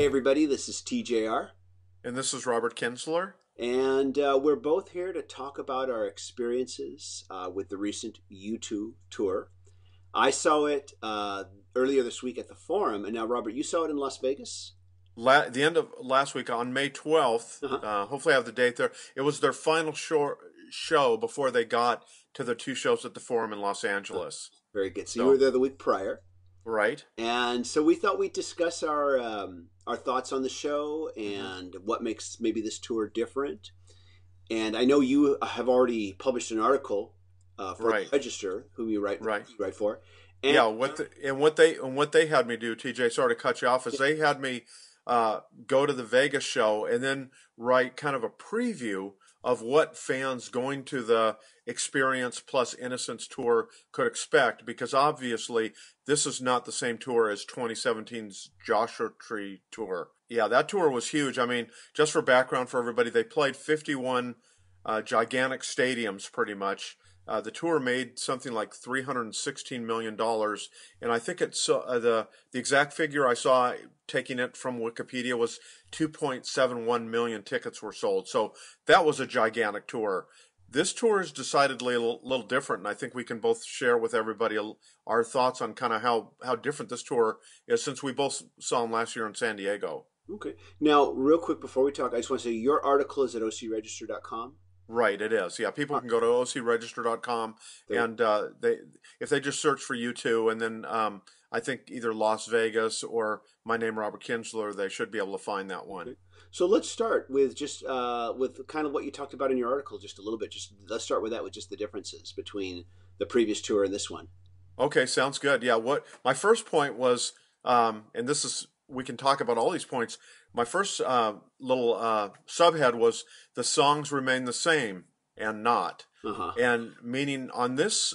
Hey everybody, this is TJR, And this is Robert Kinsler. and we're both here to talk about our experiences with the recent U2 tour. I saw it earlier this week at the Forum, and now Robert, you saw it in Las Vegas? The end of last week on May 12th, Uh-huh. hopefully I have the date there. It was their final show before they got to the two shows at the Forum in Los Angeles. Very good. So you were So, there the week prior, right? and so we thought we'd discuss our thoughts on the show Hmm. and what makes maybe this tour different. And I know you have already published an article for the Right, Register, whom right. you write for, and Yeah, what they had me do, TJ, sorry to cut you off, is they had me go to the Vegas show and then write kind of a preview of what fans going to the Experience plus Innocence tour could expect, because obviously this is not the same tour as 2017's Joshua Tree tour. Yeah, that tour was huge. I mean, just for background for everybody, they played 51 gigantic stadiums pretty much. The tour made something like $316 million, and I think it's the exact figure I saw taking it from Wikipedia was 2.71 million tickets were sold. So that was a gigantic tour. This tour is decidedly a little different, and I think we can both share with everybody our thoughts on kind of how different this tour is since we both saw them last year in San Diego. okay. Now, real quick before we talk, I just want to say your article is at ocregister.com. Right, it is. Yeah, people can go to ocregister.com There, and if they just search for U2 and then I think either Las Vegas or my name Robert Kinsler, they should be able to find that one. okay. So let's start with just with kind of what you talked about in your article, just a little bit. Just let's start with that, with just the differences between the previous tour and this one. Okay, sounds good. Yeah, what my first point was, and this is we can talk about all these points. My first little subhead was the songs remain the same and not, Uh huh. and meaning on this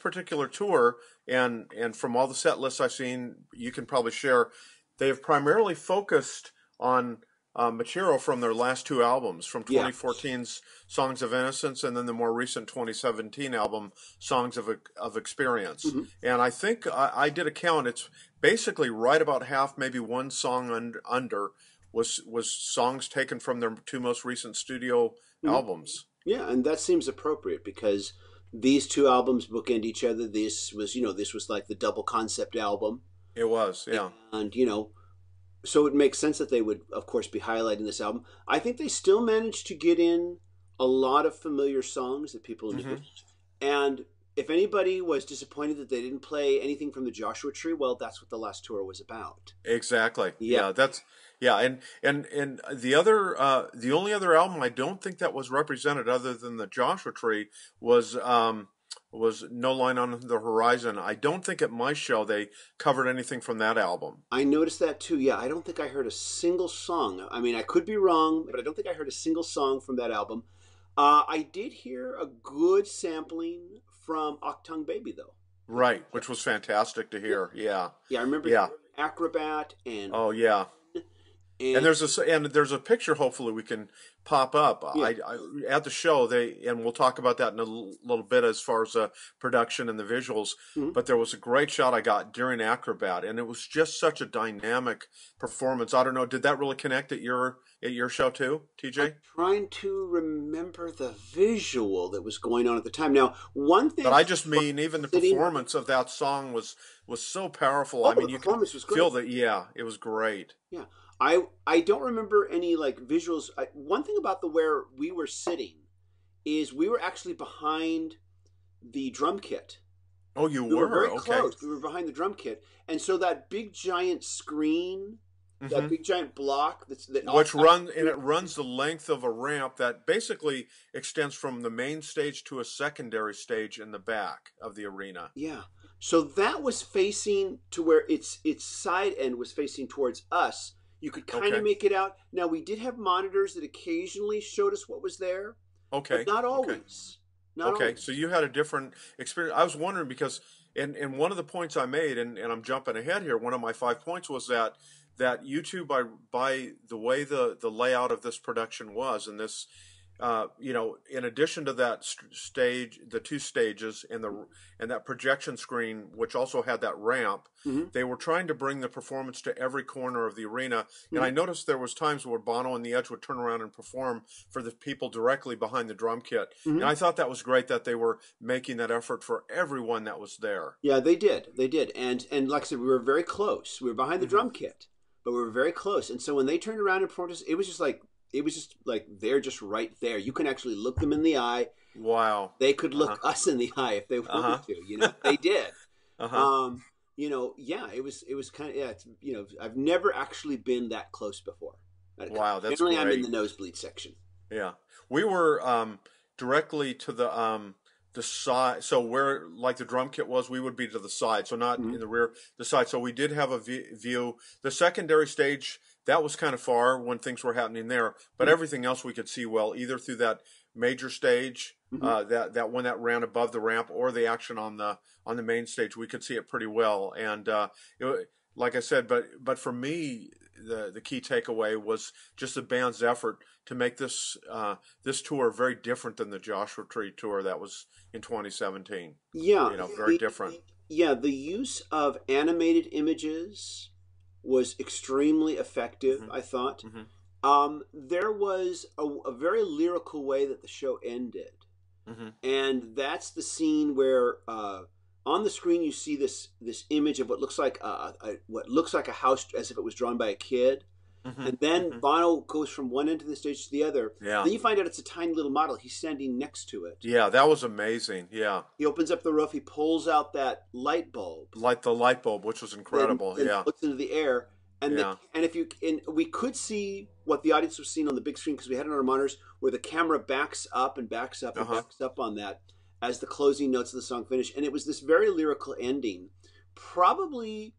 particular tour, and from all the set lists I've seen, you can probably share, they have primarily focused on material from their last two albums, from Yeah. 2014's Songs of Innocence and then the more recent 2017 album, Songs of Experience. Hmm. And I think I did a count. It's basically right about half, maybe one song under was songs taken from their two most recent studio Hmm. albums. Yeah, and that seems appropriate because these two albums bookend each other. This was like the double concept album, It was, yeah. and so it makes sense that they would, of course, be highlighting this album. I think they still managed to get in a lot of familiar songs that people knew. Hmm. And if anybody was disappointed that they didn't play anything from the Joshua Tree, well, that's what the last tour was about. Exactly. Yeah. Yeah, that's yeah, and the only other album I don't think that was represented other than the Joshua Tree was No Line on the Horizon. I don't think at my show they covered anything from that album. I noticed that too. Yeah, I don't think I heard a single song. I mean, I could be wrong, but I don't think I heard a single song from that album. I did hear a good sampling from Octung Baby, though. Right, which was fantastic to Yeah, hear. Yeah. yeah, I remember Yeah. hearing Acrobat Oh yeah. And and there's a picture. Hopefully, we can pop up. yeah. I at the show and we'll talk about that in a little bit as far as the production and the visuals. Mhm. But there was a great shot I got during Acrobat, and it was just such a dynamic performance. I don't know, did that really connect at your show too, I'm TJ? trying to remember the visual that was going on at the time. Now, one thing But I I just mean even the sitting. performance of that song was so powerful. I Oh, the mean, you could performance was feel great. that. Yeah, it was great. Yeah, I don't remember any like visuals. One thing about the where we were sitting is we were actually behind the drum kit. Oh, you We were were very okay. close. We were behind the drum kit, and so that big giant screen, that Hmm. big giant block that all. It runs the length of a ramp that basically extends from the main stage to a secondary stage in the back of the arena. Yeah. So that was facing to where its side end was facing towards us. You could kind of Okay. make it out. Now we did have monitors that occasionally showed us what was there, but Okay. not Okay. always. Not Okay. So always. you had a different experience. I was wondering because in one of the points I made, and I'm jumping ahead here, one of my 5 points was that YouTube by the way the layout of this production was, and this in addition to that stage, the two stages and that projection screen, which also had that ramp, Mm-hmm. they were trying to bring the performance to every corner of the arena. And Mm-hmm. I noticed there was times where Bono and the Edge would turn around and perform for the people directly behind the drum kit. Mm-hmm. And I thought that was great that they were making that effort for everyone that was there. Yeah, they did. They did. And like I said, we were very close. We were behind the Mm-hmm. drum kit, but we were very close. And so when they turned around and performed us, it was just like they're just right there. You can actually look them in the eye. Wow. They could look Uh-huh. us in the eye if they Uh-huh. wanted to. They did. Uh-huh. Yeah, it was kind of, yeah. I've never actually been that close before. Wow, that's Generally, I'm in great. the nosebleed section. Yeah, we were directly to the side. So where like the drum kit was, we would be to the side. So not Mm-hmm. in the rear, the side. So we did have a view. The secondary stage that was kind of far when things were happening there, but everything else we could see well, either through that major stage, Mm-hmm. that one that ran above the ramp, or the action on the main stage. We could see it pretty well, and like I said, but for me, the key takeaway was just the band's effort to make this tour very different than the Joshua Tree tour that was in 2017. Yeah, Very different. yeah. The use of animated images was extremely effective, Hmm. I thought. Hmm. There was a very lyrical way that the show ended, Hmm. and that's the scene where on the screen you see this image of what looks like a house as if it was drawn by a kid, Hmm. and then Hmm. Bono goes from one end of the stage to the other. Yeah. Then you find out it's a tiny little model. He's standing next to it. Yeah, that was amazing. Yeah, He opens up the roof. He pulls out that light bulb, like the light bulb, which was incredible. then Yeah, looks into the air. And yeah. we could see what the audience was seeing on the big screen because we had it on our monitors, where the camera backs up and backs up and Uh-huh. backs up on that as the closing notes of the song finish. And it was this very lyrical ending, probably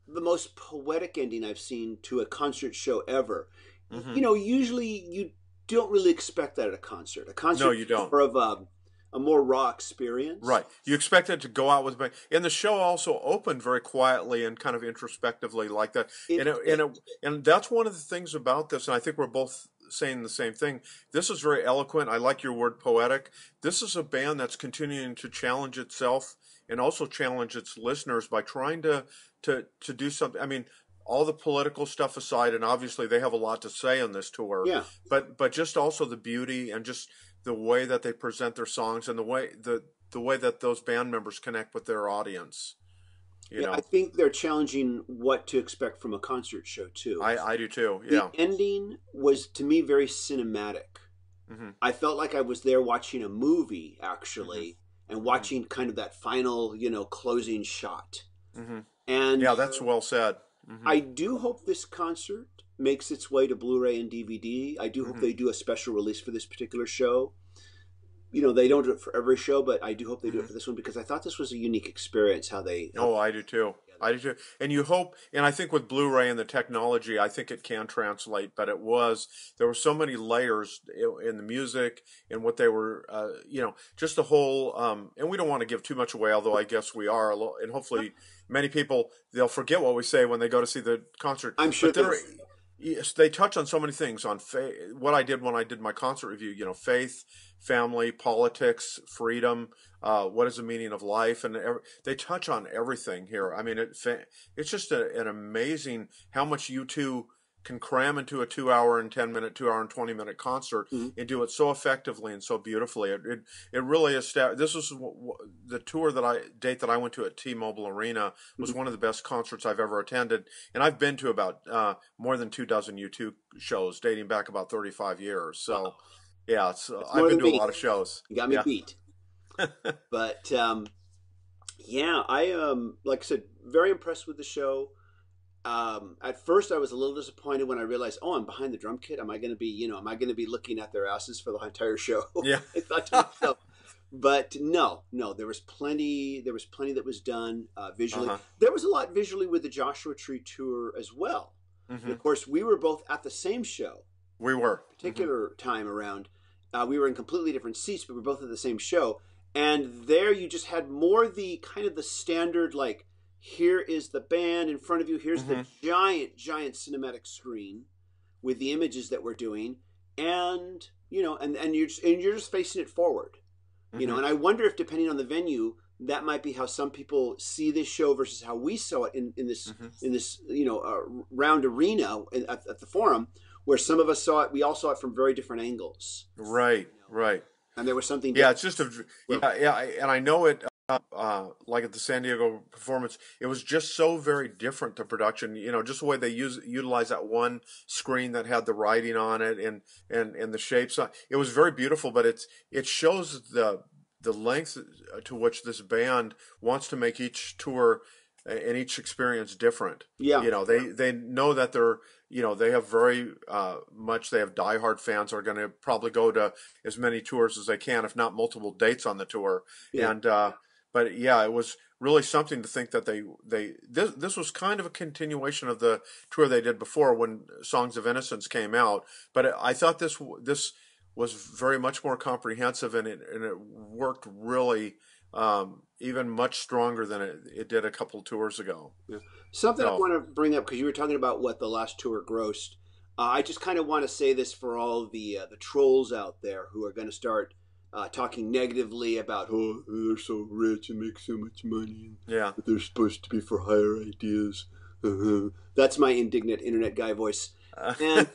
the most poetic ending I've seen to a concert show ever. Hmm. Usually you don't really expect that at a concert. A concert No, you is don't. more of a more raw experience. Right. You expect it to go out with a bang. And the show also opened very quietly and kind of introspectively like that. And that's one of the things about this, and I think we're both saying the same thing. This is very eloquent. I like your word poetic. This is a band that's continuing to challenge itself and also challenge its listeners by trying to do something. I mean, all the political stuff aside, and obviously they have a lot to say on this tour. Yeah. But just also the beauty and just the way that they present their songs and the way that those band members connect with their audience. Yeah, I think they're challenging what to expect from a concert show too. I do too. Yeah. The ending was to me very cinematic. Mm-hmm. I felt like I was there watching a movie actually, and watching kind of that final, closing shot. Mm-hmm. And yeah, that's well said. Mm-hmm. I do hope this concert makes its way to Blu-ray and DVD. I do hope they do a special release for this particular show. They don't do it for every show, but I do hope they do it for this one because I thought this was a unique experience. How they I do too. I do too. And you hope, and I think with Blu-ray and the technology, I think it can translate. But there were so many layers in the music and what they were, just the whole. And we don't want to give too much away, although I guess we are. And hopefully, many people they'll forget what we say when they go to see the concert. I'm sure. Yes, they touch on so many things on what I did when I did my concert review. Faith, family, politics, freedom. What is the meaning of life? And they touch on everything here. I mean, it's just an amazing how much U2 can cram into a 2 hour and 10 minute, 2 hour and 20 minute concert and do it so effectively and so beautifully. It really established. This was the date that I went to at T-Mobile Arena was one of the best concerts I've ever attended, and I've been to about more than 24 U2 shows dating back about 35 years. So, yeah, I've been to a lot of shows. You got me beat. But yeah, I like I said, very impressed with the show. At first, I was a little disappointed when I realized, I'm behind the drum kit. Am I going to be looking at their asses for the entire show? Yeah, I thought to myself. But no, there was plenty. There was plenty that was done visually. There was a lot visually with the Joshua Tree tour as well. Mm-hmm. Of course, we were both at the same show. We were particular time around. We were in completely different seats, but we were both at the same show. And there, you just had more the kind of the standard like. Here is the band in front of you. Here's the giant cinematic screen with the images that we're doing. And and you're just facing it forward, Hmm. and I wonder if depending on the venue, that might be how some people see this show versus how we saw it Hmm. in this round arena at the forum, where some of us saw it, we all saw it from very different angles, Right, right. and there was something Yeah, different. it's just a Well, yeah, and I know it. Like at the San Diego performance, it was just so very different. The production, just the way they utilize that one screen that had the writing on it and the shapes. It was very beautiful, but it shows the length to which this band wants to make each tour and each experience different. yeah, They know that they have very much they have diehard fans who are going to probably go to as many tours as they can, if not multiple dates on the tour. yeah. And but yeah, it was really something to think that this was kind of a continuation of the tour they did before when Songs of Innocence came out. But I thought this was very much more comprehensive, and it worked really even much stronger than it did a couple tours ago. Yeah. Something I So want to bring up because you were talking about what the last tour grossed. I just kind of want to say this for all the trolls out there who are going to start talking negatively about, oh, they're so rich and make so much money, yeah. but they're supposed to be for higher ideas. That's my indignant internet guy voice. And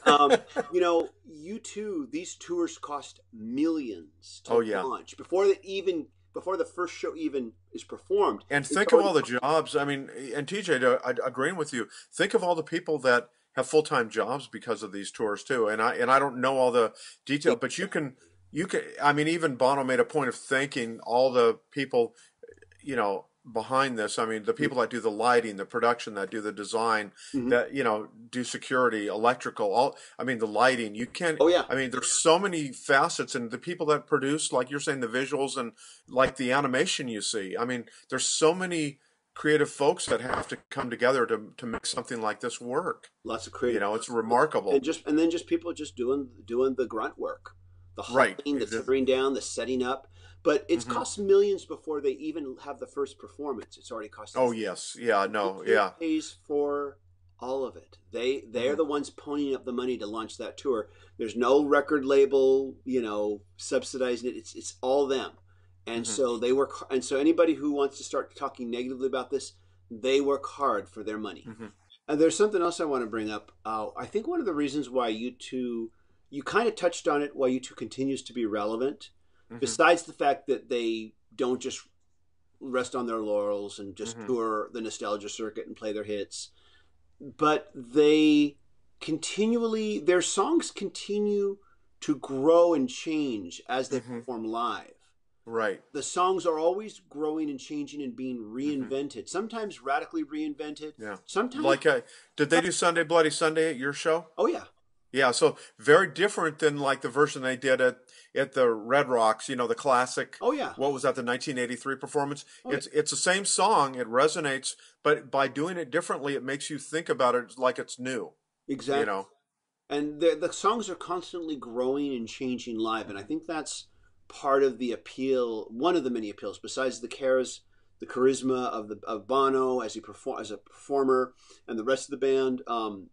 you too. These tours cost millions Oh to yeah. launch before the first show even is performed. And It's think of already all the jobs. I mean, and TJ, agreeing with you, think of all the people that have full-time jobs because of these tours too. And I don't know all the detail, but exactly. you can. I mean, even Bono made a point of thanking all the people behind this. I mean, the people that do the lighting, the production, that do the design, Mm-hmm. that do security, electrical, all. I mean, the lighting. You can't. Oh yeah, I mean, there's so many facets, and the people that produce, like you're saying, the visuals and like the animation you see. I mean, there's so many creative folks that have to come together to make something like this work. lots of creative It's people, remarkable. and then just people just doing the grunt work, the Right. hauling, the tearing down, the setting up. But it's Hmm. cost millions before they even have the first performance. It's already costing. Oh yes. Yeah. No. YouTube Yeah. pays for all of it. They're Hmm. the ones ponying up the money to launch that tour. There's no record label, subsidizing it. It's all them. And Hmm. so they work. And so anybody who wants to start talking negatively about this, they work hard for their money. Hmm. And there's something else I want to bring up. I think one of the reasons why you kind of touched on it, why U2 continues to be relevant, Hmm. besides the fact that they don't just rest on their laurels and just Hmm. tour the nostalgia circuit and play their hits, but their songs continue to grow and change as they Hmm. perform live. Right. The songs are always growing and changing and being Hmm. reinvented, sometimes radically reinvented, Yeah. sometimes. Like, did they do Sunday Bloody Sunday at your show? Oh yeah. Yeah. So very different than like the version they did at the Red Rocks. The classic. Oh yeah. What was that? The 1983 performance. Oh yeah. It's the same song. It resonates, but by doing it differently, it makes you think about it like it's new. You Exactly. know. And the songs are constantly growing and changing live, and I think that's part of the appeal, one of the many appeals, besides the charisma of Bono as as a performer, and the rest of the band.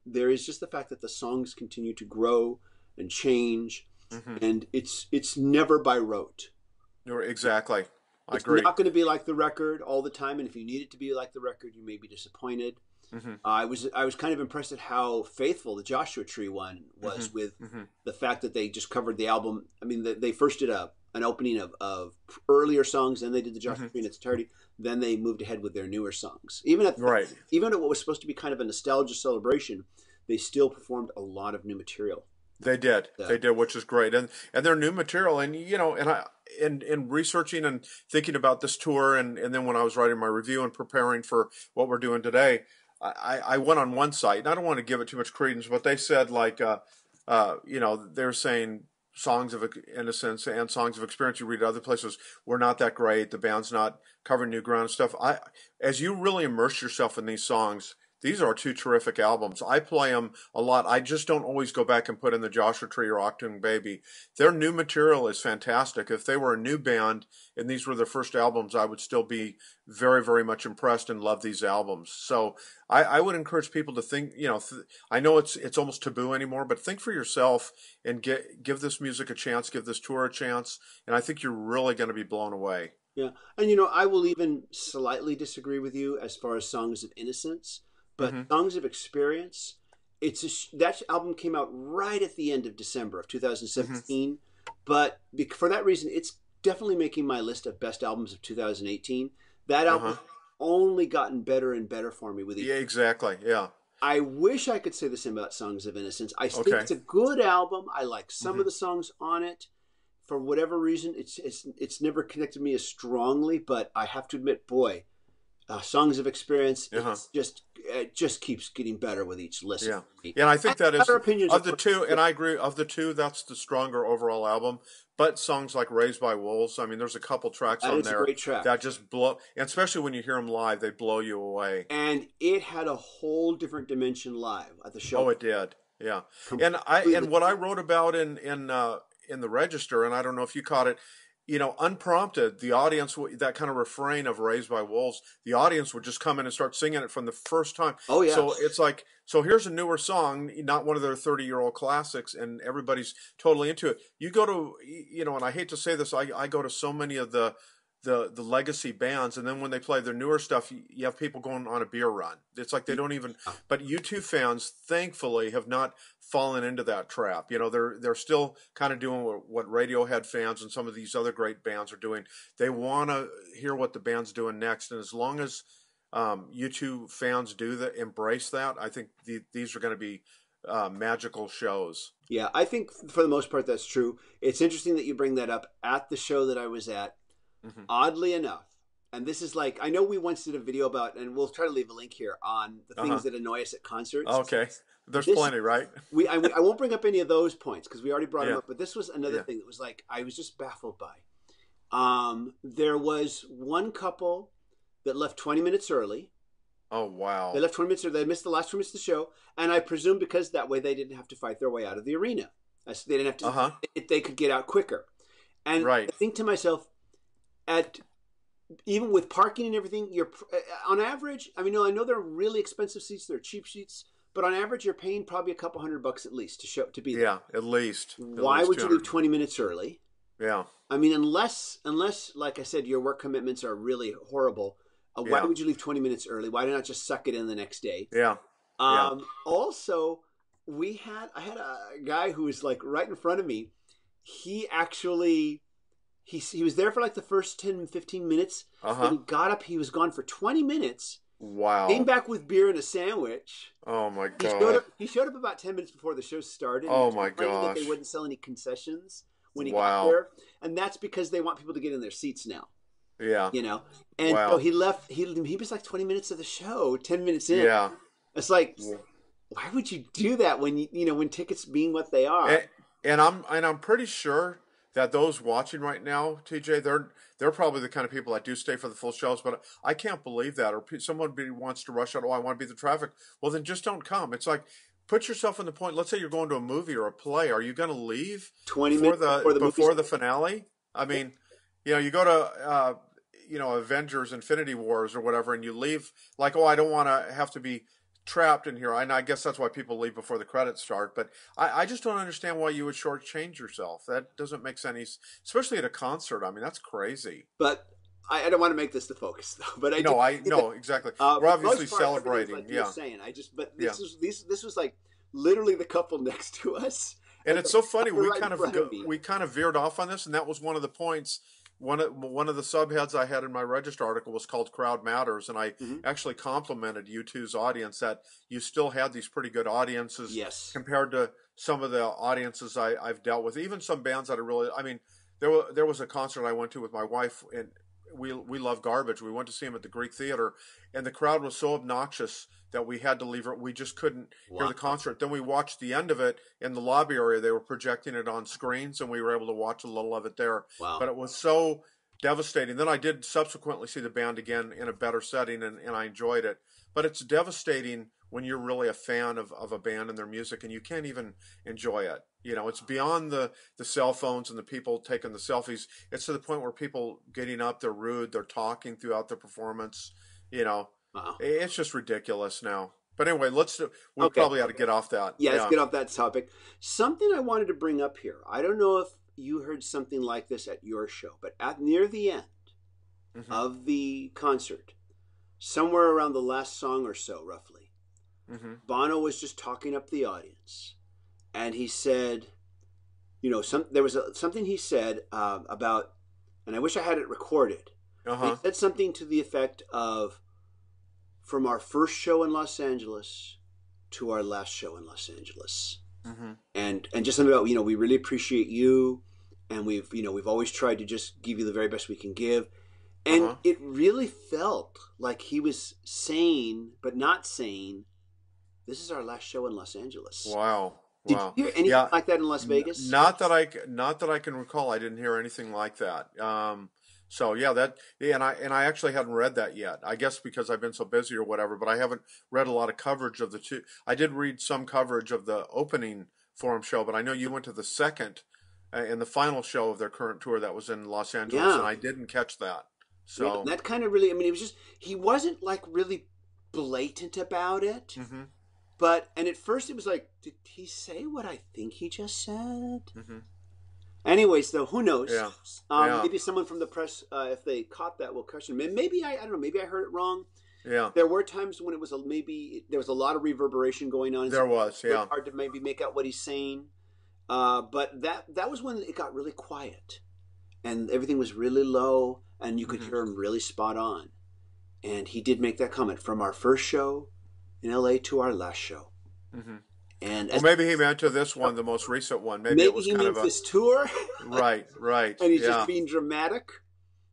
There is just the fact that the songs continue to grow and change, Hmm. and it's never by rote. Exactly. I It's agree. not going to be like the record all the time, and if you need it to be like the record, you may be disappointed. Hmm. I was kind of impressed at how faithful the Joshua Tree one Hmm. was with Hmm. the fact that they just covered the album. I mean, they first did an opening of earlier songs, then they did the Joshua Hmm. Tree in its entirety. Then they moved ahead with their newer songs. Right. Even at what was supposed to be kind of a nostalgia celebration, they still performed a lot of new material. They did. Uh, They did, which is great. And their new material and and I in researching and thinking about this tour and then when I was writing my review and preparing for what we're doing today, I went on one site and I don't want to give it too much credence, but they said like they're saying songs of innocence and songs of experience you read at other places were not that great. The band's not covering new ground and stuff. As you really immerse yourself in these songs, these are two terrific albums. I play them a lot. I just don't always go back and put in the Joshua Tree or Octung Baby. Their new material is fantastic. If they were a new band and these were their first albums, I would still be very, very much impressed and love these albums. So I would encourage people to think, I know it's almost taboo anymore, but think for yourself and give this music a chance, give this tour a chance, and I think you're really going to be blown away. Yeah, and I will even slightly disagree with you as far as Songs of Innocence, but Hmm. Songs of Experience, that album came out right at the end of December of Hmm. 2017, but for that reason, it's definitely making my list of best albums of 2018. That album Uh-huh. only gotten better and better for me with each. Yeah, exactly. Yeah. I wish I could say the same about Songs of Innocence. I think Okay. it's a good album. I like some of Hmm. the songs on it. For whatever reason, it's never connected me as strongly. But I have to admit, boy, Songs of Experience, Uh-huh. it just keeps getting better with each listen. Yeah. For me. Yeah, and I I think have that is better opinions, of of the course. two, and I agree, of the two, that's the stronger overall album. But songs like Raised by Wolves, I mean, there's a couple tracks That on is a there great track, that just blow, and especially when you hear them live, they blow you away. and it had a whole different dimension live at the show. Oh, it did. Yeah. Completely. And what I wrote about in the register, and I don't know if you caught it, unprompted, the audience, that kind of refrain of Raised by Wolves, the audience would just come in and start singing it from the first time. Oh yeah, So it's like, so here's a newer song, not one of their 30-year-old classics, and everybody's totally into it. You go to, and I hate to say this, I go to so many of the legacy bands, and then when they play their newer stuff, you have people going on a beer run. It's like they don't even. But U2 fans, thankfully, have not fallen into that trap. They're still kind of doing what Radiohead fans and some of these other great bands are doing. They want to hear what the band's doing next, and as long as U2 fans do that, embrace that, I think these are going to be magical shows. yeah. I think for the most part that's true. It's interesting that you bring that up at the show that I was at. Hmm. Oddly enough, and this is like, I know we once did a video about, and we'll try to leave a link here on the Uh-huh. things that annoy us at concerts. Okay. There's This plenty, right? I won't bring up any of those points because we already brought them Yeah. up. But this was another Yeah. thing that was like I was just baffled by. There was one couple that left 20 minutes early. Oh, They wow. left 20 minutes early. They missed the last 20 minutes of the show, and I presume because that way they didn't have to fight their way out of the arena. They didn't have to. Uh-huh. They could get out quicker. And I Right. think to myself, at even with parking and everything, you're on average. I mean, no, I know they're really expensive seats; they're cheap seats, but on average, you're paying probably a couple $100 at least to be there. Yeah, at least. At Why least would you leave 200. 20 minutes early? Yeah. I mean, unless like I said, your work commitments are really horrible. Why Yeah. would you leave 20 minutes early? Why not just suck it in the next day? Yeah. Yeah. Also, I had a guy who was like right in front of me. He actually he was there for like the first 10, 15 minutes. Then he Uh-huh. got up. He was gone for 20 minutes. Came Wow. back with beer and a sandwich. Oh my He showed God. up. He showed up about 10 minutes before the show started. He Oh was my complaining that they gosh. wouldn't sell any concessions when he got Wow. there, and that's because they want people to get in their seats now. Yeah. You know, and so Wow. he left. He was like 20 minutes of the show, 10 minutes in. Yeah. It's like, why would you do that when when tickets being what they are? And I'm pretty sure that those watching right now, TJ, they're probably the kind of people that do stay for the full shows. But I can't believe that. Or someone wants to rush out. Oh, I want to be the traffic. Well, then just don't come. It's like put yourself in the point. Let's say you're going to a movie or a play. Are you going to leave 20 minutes before the movie. before the finale? I mean, you go to Avengers, Infinity Wars, or whatever, and you leave like, oh, I don't want to have to be trapped in here. And I guess that's why people leave before the credits start. But I just don't understand why you would shortchange yourself. That doesn't make sense, especially at a concert. I mean, that's crazy. But I don't want to make this the focus though. But I do. No, exactly. For We're the obviously most part, everything's celebrating. like you Yeah, were saying. But yeah. this was like literally the couple next to us. And it's so funny. They're right in front of me. We kind of veered off on this, and that was one of the points. One of the subheads I had in my Register article was called "Crowd Matters," and I Mhm. actually complimented U2's audience that you still had these pretty good audiences Yes. compared to some of the audiences I've dealt with. Even some bands that are really. I mean, there was a concert I went to with my wife, and we love Garbage. We went to see him at the Greek Theater, and the crowd was so obnoxious that we had to leave. We just couldn't hear the concert. Then we watched the end of it in the lobby area. They were projecting it on screens, and we were able to watch a little of it there. Wow. But it was so devastating. Then I did subsequently see the band again in a better setting, and I enjoyed it. But it's devastating when you're really a fan of a band and their music, and you can't even enjoy it. You know, it's beyond the cell phones and the people taking the selfies. It's to the point where people getting up, they're rude, they're talking throughout the performance. You know, Wow. it's just ridiculous now. But anyway, we Okay. probably ought to get off that. Yeah, let's Yeah. get off that topic. Something I wanted to bring up here. I don't know if you heard something like this at your show, but at near the end Hmm. of the concert, somewhere around the last song or so, roughly, Hmm. Bono was just talking up the audience, and he said, there was something he said about, and I wish I had it recorded. But he Uh-huh. said something to the effect of, "From our first show in Los Angeles to our last show in Los Angeles," Hmm. and just something about, we really appreciate you, and we've always tried to just give you the very best we can give. And Uh-huh. it really felt like he was saying, but not saying, "This is our last show in Los Angeles." Wow. Did you Wow. hear anything Yeah. like that in Las Vegas? Not that I can recall. I didn't hear anything like that. So yeah, and I actually hadn't read that yet. I guess because I've been so busy or whatever. But I haven't read a lot of coverage of the two. I did read some coverage of the opening Forum show, but I know you went to the second and the final show of their current tour that was in Los Angeles, and Yeah, I didn't catch that. yeah. So. That kind of really. I mean, it was just he wasn't like really blatant about it, Hmm. and at first it was like, did he say what I think he just said? Hmm. Anyways, though, who knows? Yeah. Yeah. Maybe someone from the press, if they caught that, will question me. Maybe I don't know. Maybe I heard it wrong. Yeah. There were times when it was maybe there was a lot of reverberation going on. There was. It's Yeah. hard to maybe make out what he's saying. But that was when it got really quiet, and everything was really low, and you could Hmm. hear him really spot on. And he did make that comment, "From our first show in LA to our last show." Hmm. And Well, maybe he meant to this one, the most recent one. Maybe it maybe was he kind of means a this tour, right, right, and he's just yeah, being dramatic.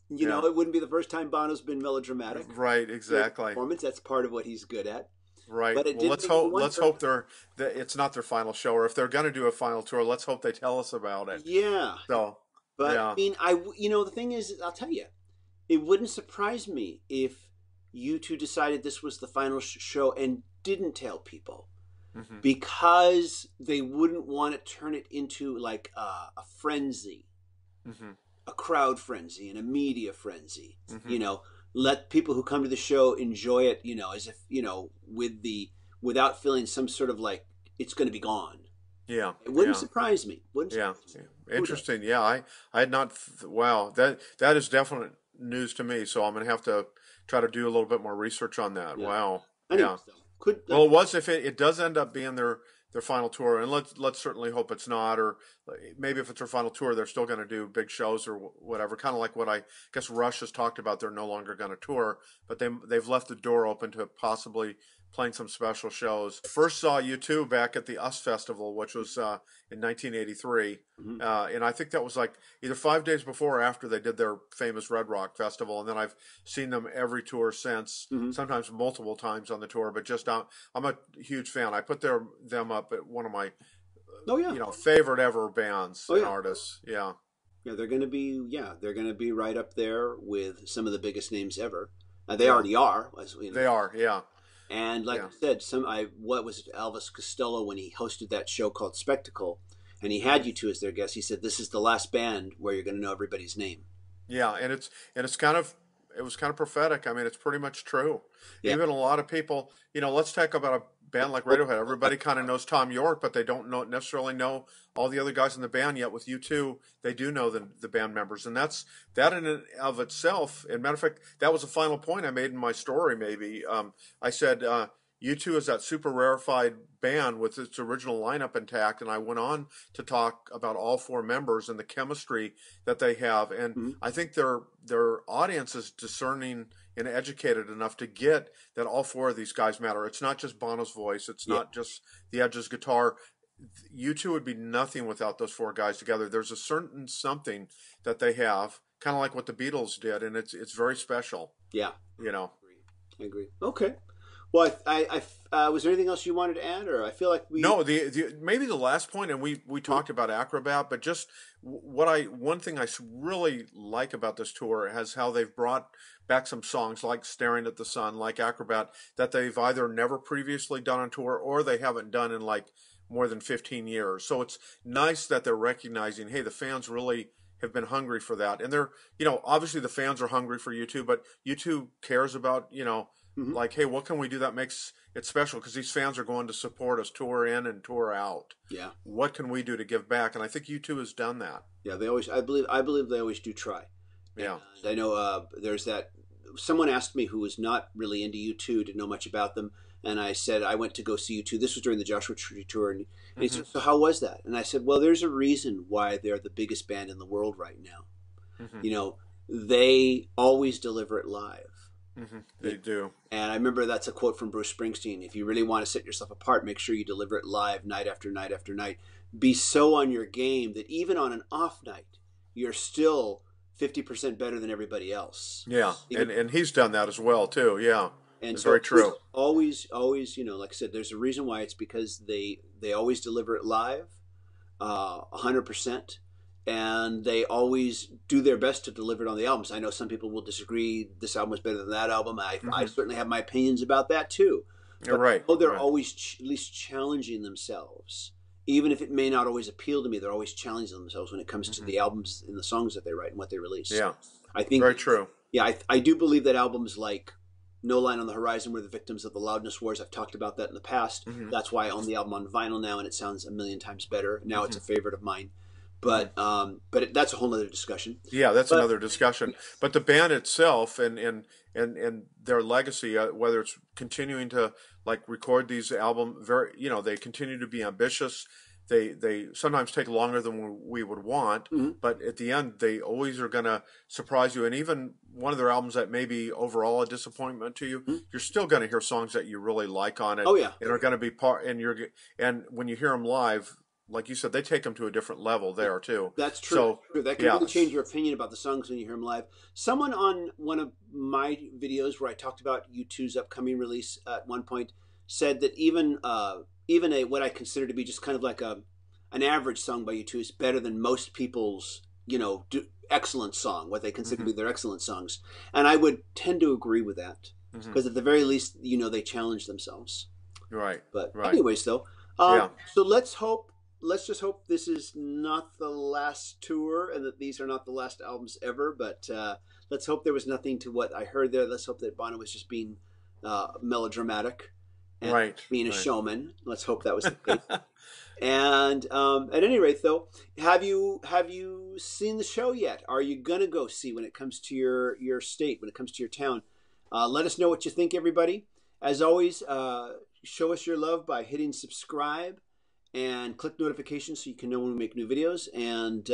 yeah, It wouldn't be the first time Bono's been melodramatic right, during a exactly, performance. That's part of what he's good at. right. But it Well, did make me let's wonder. hope that it's not their final show, or if they're going to do a final tour, let's hope they tell us about it. Yeah, So, but I yeah, mean, the thing is, I'll tell you, it wouldn't surprise me if you two decided this was the final show and didn't tell people, hmm, because they wouldn't want to turn it into like a frenzy, hmm, a crowd frenzy, and a media frenzy. hmm, Let people who come to the show enjoy it, as if, without feeling some sort of like it's going to be gone. yeah, It wouldn't yeah, surprise me. Wouldn't yeah. surprise me. Who knows? Interesting. Yeah, I had not. Wow, that is definite news to me. So I'm going to have to try to do a little bit more research on that. Yeah. Wow. Yeah. Anyways, though, could Well, it was if it does end up being their final tour, and let's certainly hope it's not, or maybe if it's their final tour, they're still going to do big shows or whatever. Kind of like what I guess Rush has talked about. They're no longer going to tour, but they've left the door open to possibly playing some special shows. First saw U2 back at the US Festival, which was in 1983, Mhm. and I think that was like either 5 days before or after they did their famous Red Rock Festival, and then I've seen them every tour since, Mhm. sometimes multiple times on the tour. But just I'm a huge fan. I put them up at one of my Oh yeah. favorite ever bands Oh and yeah. artists. Yeah, Yeah, they're gonna be right up there with some of the biggest names ever. They yeah, already are, as we know. they are. Yeah, And like yeah, I said, what was it, Elvis Costello, when he hosted that show called Spectacle, and he had you two as their guest. He said, "This is the last band where you're going to know everybody's name." yeah. And it's kind of it was kind of prophetic. I mean, it's pretty much true. Yeah. Even a lot of people, let's talk about a band like Radiohead. Everybody kind of knows Tom York, but they don't necessarily know all the other guys in the band yet. With U2, they do know the band members, and that in and of itself. And matter of fact, that was a final point I made in my story. Maybe I said U2 is that super rarefied band with its original lineup intact, and I went on to talk about all four members and the chemistry that they have, and Mhm. I think their audience is discerning and educated enough to get that all four of these guys matter. It's not just Bono's voice. It's Yeah. not just the Edge's guitar. U2 would be nothing without those four guys together. There's a certain something that they have, kind of like what the Beatles did, and it's very special. Yeah. You know. I agree. Okay. Well, was there anything else you wanted to add, or I feel like we? No, maybe the last point, and we talked about Acrobat, but just one thing I really like about this tour is how they've brought back some songs like "Staring at the Sun," like Acrobat, that they've either never previously done on tour or they haven't done in like more than 15 years. So it's nice that they're recognizing, hey, the fans really have been hungry for that, and they're, obviously the fans are hungry for U2, but U2 cares about, like, hey, what can we do that makes it special? Because these fans are going to support us tour in and tour out. Yeah. What can we do to give back? And I think U2 has done that. Yeah, they always. I believe they always do try. Yeah. And I know there's that. Someone asked me who was not really into U2, didn't know much about them, and I said I went to go see U2. This was during the Joshua Tree tour, and he said, "So how was that?" And I said, "Well, there's a reason why they're the biggest band in the world right now. They always deliver it live." They do. And I remember that's a quote from Bruce Springsteen. If you really want to set yourself apart, make sure you deliver it live night after night after night. Be so on your game that even on an off night, you're still 50% better than everybody else. Yeah, and he's done that as well, too. Yeah, and it's so very true. Always, like I said, there's a reason why. It's because they always deliver it live, 100%. And they always do their best to deliver it on the albums. I know some people will disagree. This album is better than that album. I certainly have my opinions about that too. But You're right. They're always at least challenging themselves. Even if it may not always appeal to me, they're always challenging themselves when it comes to the albums and the songs that they write and what they release. Yeah, I think very true. Yeah, I do believe that albums like No Line on the Horizon were the victims of the loudness wars. I've talked about that in the past. That's why I own the album on vinyl now, and it sounds a million times better. Now it's a favorite of mine. But that's a whole other discussion. Yeah, that's another discussion. But the band itself and their legacy, whether it's continuing to like record these albums, they continue to be ambitious. They sometimes take longer than we would want, but at the end, they always are going to surprise you. And even one of their albums that may be overall a disappointment to you, you're still going to hear songs that you really like on it. Oh yeah, and are going to be and when you hear them live, like you said, they take them to a different level there too. That's true. So, that can really change your opinion about the songs when you hear them live. Someone on one of my videos where I talked about U2's upcoming release at one point said that even what I consider to be just kind of like an average song by U2 is better than most people's excellent song, what they consider to be their excellent songs. And I would tend to agree with that because at the very least, they challenge themselves. Right. But right. anyways, though, so let's just hope this is not the last tour and that these are not the last albums ever. But let's hope there was nothing to what I heard there. Let's hope that Bono was just being melodramatic and being a showman. Let's hope that was the case. And at any rate, though, have you seen the show yet? Are you gonna go see when it comes to your state, when it comes to your town? Let us know what you think, everybody. As always, show us your love by hitting subscribe and click notifications so you can know when we make new videos. And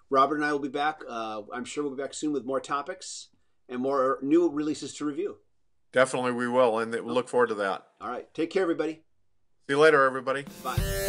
Robert and I will be back. I'm sure we'll be back soon with more topics and more new releases to review. Definitely we will, and we look forward to that. All right. Take care, everybody. See you later, everybody. Bye.